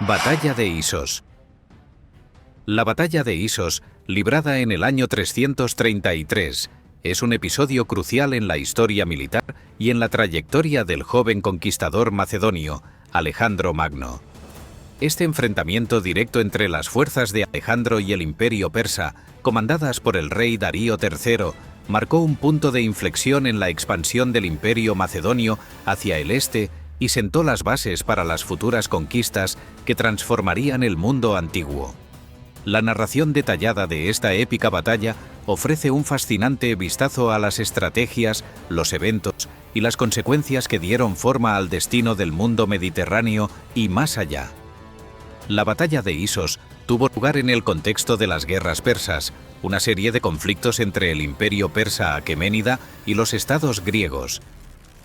Batalla de Isos. La batalla de Isos, librada en el año 333, es un episodio crucial en la historia militar y en la trayectoria del joven conquistador macedonio, Alejandro Magno. Este enfrentamiento directo entre las fuerzas de Alejandro y el Imperio persa, comandadas por el rey Darío III, marcó un punto de inflexión en la expansión del Imperio macedonio hacia el este y sentó las bases para las futuras conquistas que transformarían el mundo antiguo. La narración detallada de esta épica batalla ofrece un fascinante vistazo a las estrategias, los eventos y las consecuencias que dieron forma al destino del mundo mediterráneo y más allá. La batalla de Isos tuvo lugar en el contexto de las guerras persas, una serie de conflictos entre el imperio persa aqueménida y los estados griegos.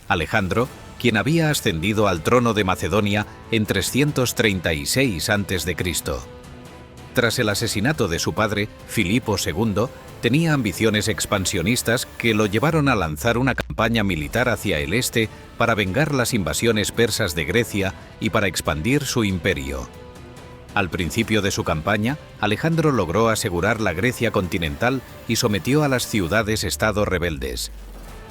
Alejandro, quien había ascendido al trono de Macedonia en 336 a.C. Tras el asesinato de su padre, Filipo II, tenía ambiciones expansionistas que lo llevaron a lanzar una campaña militar hacia el este para vengar las invasiones persas de Grecia y para expandir su imperio. Al principio de su campaña, Alejandro logró asegurar la Grecia continental y sometió a las ciudades-estado rebeldes.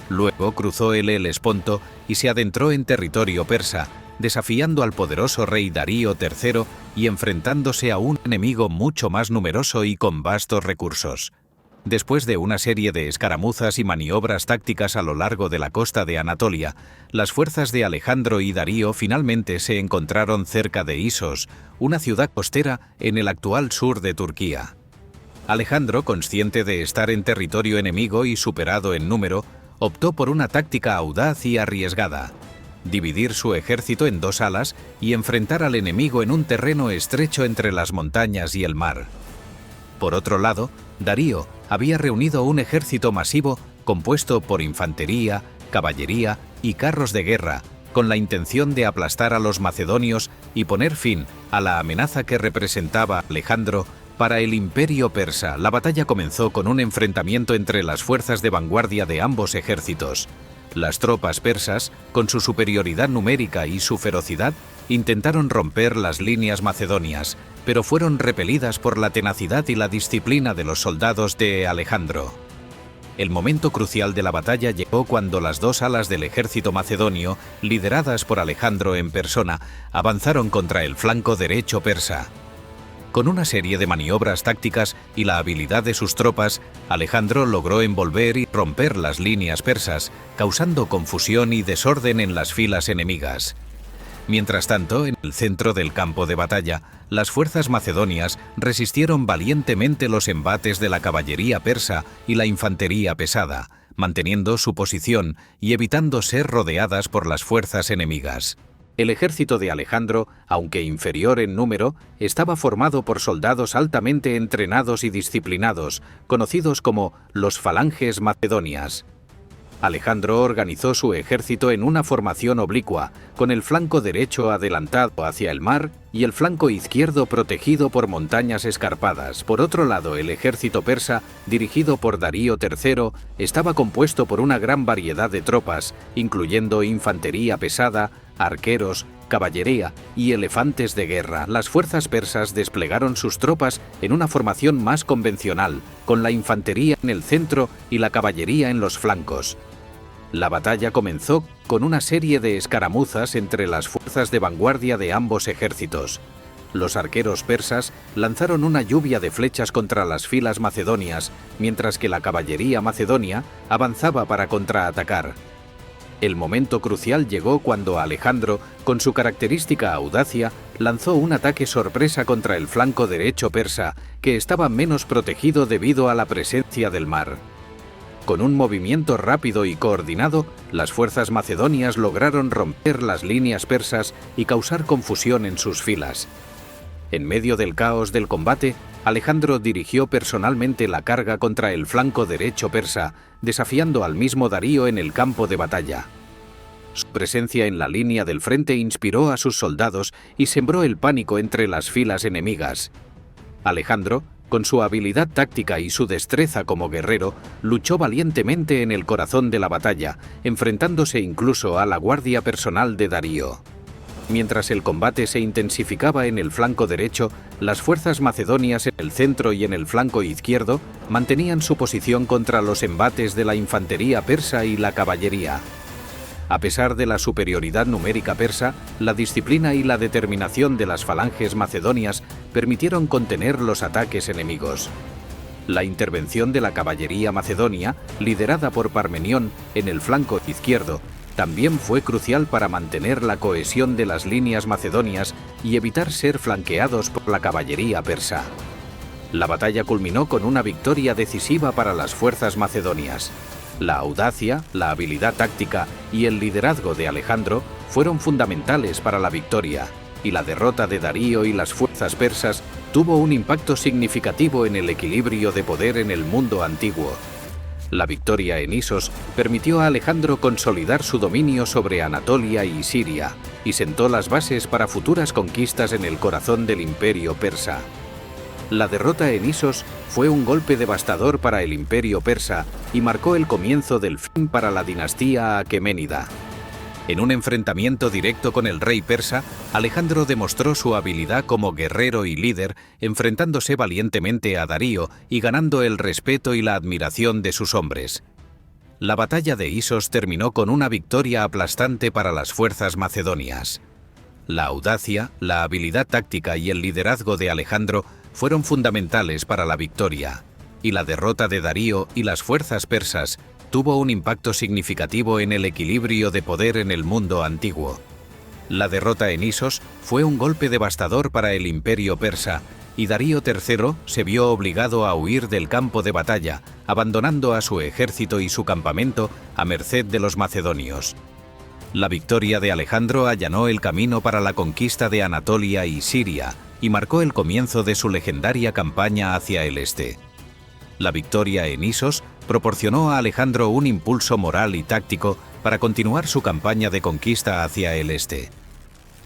Luego cruzó el Helesponto y se adentró en territorio persa, desafiando al poderoso rey Darío III y enfrentándose a un enemigo mucho más numeroso y con vastos recursos. Después de una serie de escaramuzas y maniobras tácticas a lo largo de la costa de Anatolia, las fuerzas de Alejandro y Darío finalmente se encontraron cerca de Isos, una ciudad costera en el actual sur de Turquía. Alejandro, consciente de estar en territorio enemigo y superado en número, optó por una táctica audaz y arriesgada: dividir su ejército en dos alas y enfrentar al enemigo en un terreno estrecho entre las montañas y el mar. Por otro lado, Darío había reunido un ejército masivo compuesto por infantería, caballería y carros de guerra, con la intención de aplastar a los macedonios y poner fin a la amenaza que representaba Alejandro para el imperio persa. La batalla comenzó con un enfrentamiento entre las fuerzas de vanguardia de ambos ejércitos. Las tropas persas, con su superioridad numérica y su ferocidad, intentaron romper las líneas macedonias, pero fueron repelidas por la tenacidad y la disciplina de los soldados de Alejandro. El momento crucial de la batalla llegó cuando las dos alas del ejército macedonio, lideradas por Alejandro en persona, avanzaron contra el flanco derecho persa. Con una serie de maniobras tácticas y la habilidad de sus tropas, Alejandro logró envolver y romper las líneas persas, causando confusión y desorden en las filas enemigas. Mientras tanto, en el centro del campo de batalla, las fuerzas macedonias resistieron valientemente los embates de la caballería persa y la infantería pesada, manteniendo su posición y evitando ser rodeadas por las fuerzas enemigas. El ejército de Alejandro, aunque inferior en número, estaba formado por soldados altamente entrenados y disciplinados, conocidos como los falanges macedonias. Alejandro organizó su ejército en una formación oblicua, con el flanco derecho adelantado hacia el mar y el flanco izquierdo protegido por montañas escarpadas. Por otro lado, el ejército persa, dirigido por Darío III, estaba compuesto por una gran variedad de tropas, incluyendo infantería pesada, arqueros, caballería y elefantes de guerra. Las fuerzas persas desplegaron sus tropas en una formación más convencional, con la infantería en el centro y la caballería en los flancos. La batalla comenzó con una serie de escaramuzas entre las fuerzas de vanguardia de ambos ejércitos. Los arqueros persas lanzaron una lluvia de flechas contra las filas macedonias, mientras que la caballería macedonia avanzaba para contraatacar. El momento crucial llegó cuando Alejandro, con su característica audacia, lanzó un ataque sorpresa contra el flanco derecho persa, que estaba menos protegido debido a la presencia del mar. Con un movimiento rápido y coordinado, las fuerzas macedonias lograron romper las líneas persas y causar confusión en sus filas. En medio del caos del combate, Alejandro dirigió personalmente la carga contra el flanco derecho persa, desafiando al mismo Darío en el campo de batalla. Su presencia en la línea del frente inspiró a sus soldados y sembró el pánico entre las filas enemigas. Alejandro, con su habilidad táctica y su destreza como guerrero, luchó valientemente en el corazón de la batalla, enfrentándose incluso a la guardia personal de Darío. Mientras el combate se intensificaba en el flanco derecho, las fuerzas macedonias en el centro y en el flanco izquierdo mantenían su posición contra los embates de la infantería persa y la caballería. A pesar de la superioridad numérica persa, la disciplina y la determinación de las falanges macedonias permitieron contener los ataques enemigos. La intervención de la caballería macedonia, liderada por Parmenión en el flanco izquierdo, también fue crucial para mantener la cohesión de las líneas macedonias y evitar ser flanqueados por la caballería persa. La batalla culminó con una victoria decisiva para las fuerzas macedonias. La audacia, la habilidad táctica y el liderazgo de Alejandro fueron fundamentales para la victoria, y la derrota de Darío y las fuerzas persas tuvo un impacto significativo en el equilibrio de poder en el mundo antiguo. La victoria en Isos permitió a Alejandro consolidar su dominio sobre Anatolia y Siria, y sentó las bases para futuras conquistas en el corazón del imperio persa. La derrota en Isos fue un golpe devastador para el imperio persa y marcó el comienzo del fin para la dinastía aqueménida. En un enfrentamiento directo con el rey persa, Alejandro demostró su habilidad como guerrero y líder, enfrentándose valientemente a Darío y ganando el respeto y la admiración de sus hombres. La batalla de Isos terminó con una victoria aplastante para las fuerzas macedonias. La audacia, la habilidad táctica y el liderazgo de Alejandro fueron fundamentales para la victoria, y la derrota de Darío y las fuerzas persas tuvo un impacto significativo en el equilibrio de poder en el mundo antiguo. La derrota en Isos fue un golpe devastador para el imperio persa, y Darío III se vio obligado a huir del campo de batalla, abandonando a su ejército y su campamento a merced de los macedonios. La victoria de Alejandro allanó el camino para la conquista de Anatolia y Siria, y marcó el comienzo de su legendaria campaña hacia el este. La victoria en Isos proporcionó a Alejandro un impulso moral y táctico para continuar su campaña de conquista hacia el este.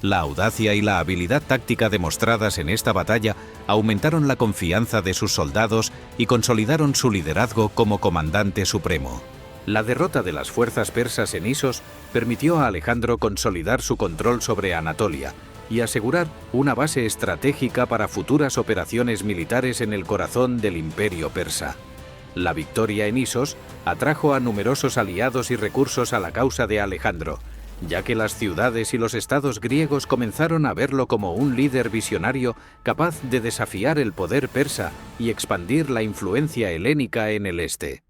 La audacia y la habilidad táctica demostradas en esta batalla aumentaron la confianza de sus soldados y consolidaron su liderazgo como comandante supremo. La derrota de las fuerzas persas en Isos permitió a Alejandro consolidar su control sobre Anatolia y asegurar una base estratégica para futuras operaciones militares en el corazón del imperio persa. La victoria en Isos atrajo a numerosos aliados y recursos a la causa de Alejandro, ya que las ciudades y los estados griegos comenzaron a verlo como un líder visionario capaz de desafiar el poder persa y expandir la influencia helénica en el este.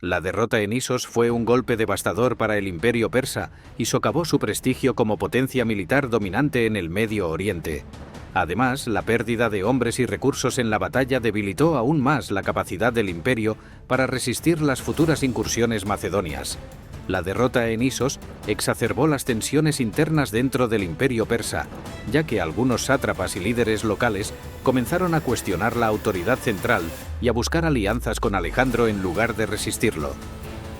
La derrota en Isos fue un golpe devastador para el imperio persa y socavó su prestigio como potencia militar dominante en el Medio Oriente. Además, la pérdida de hombres y recursos en la batalla debilitó aún más la capacidad del imperio para resistir las futuras incursiones macedonias. La derrota en Isos exacerbó las tensiones internas dentro del imperio persa, ya que algunos sátrapas y líderes locales comenzaron a cuestionar la autoridad central y a buscar alianzas con Alejandro en lugar de resistirlo.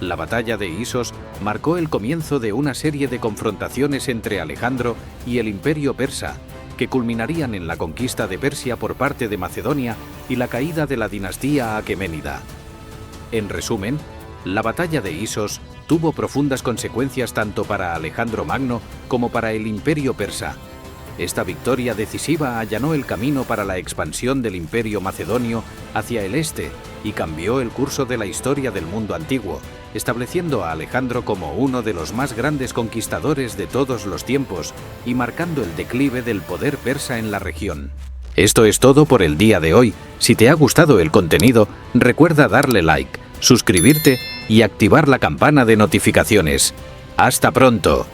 La batalla de Isos marcó el comienzo de una serie de confrontaciones entre Alejandro y el imperio persa, que culminarían en la conquista de Persia por parte de Macedonia y la caída de la dinastía aqueménida. En resumen, la batalla de Isos tuvo profundas consecuencias tanto para Alejandro Magno como para el imperio persa. Esta victoria decisiva allanó el camino para la expansión del imperio macedonio hacia el este y cambió el curso de la historia del mundo antiguo, estableciendo a Alejandro como uno de los más grandes conquistadores de todos los tiempos y marcando el declive del poder persa en la región. Esto es todo por el día de hoy. Si te ha gustado el contenido, recuerda darle like, suscribirte y activar la campana de notificaciones. ¡Hasta pronto!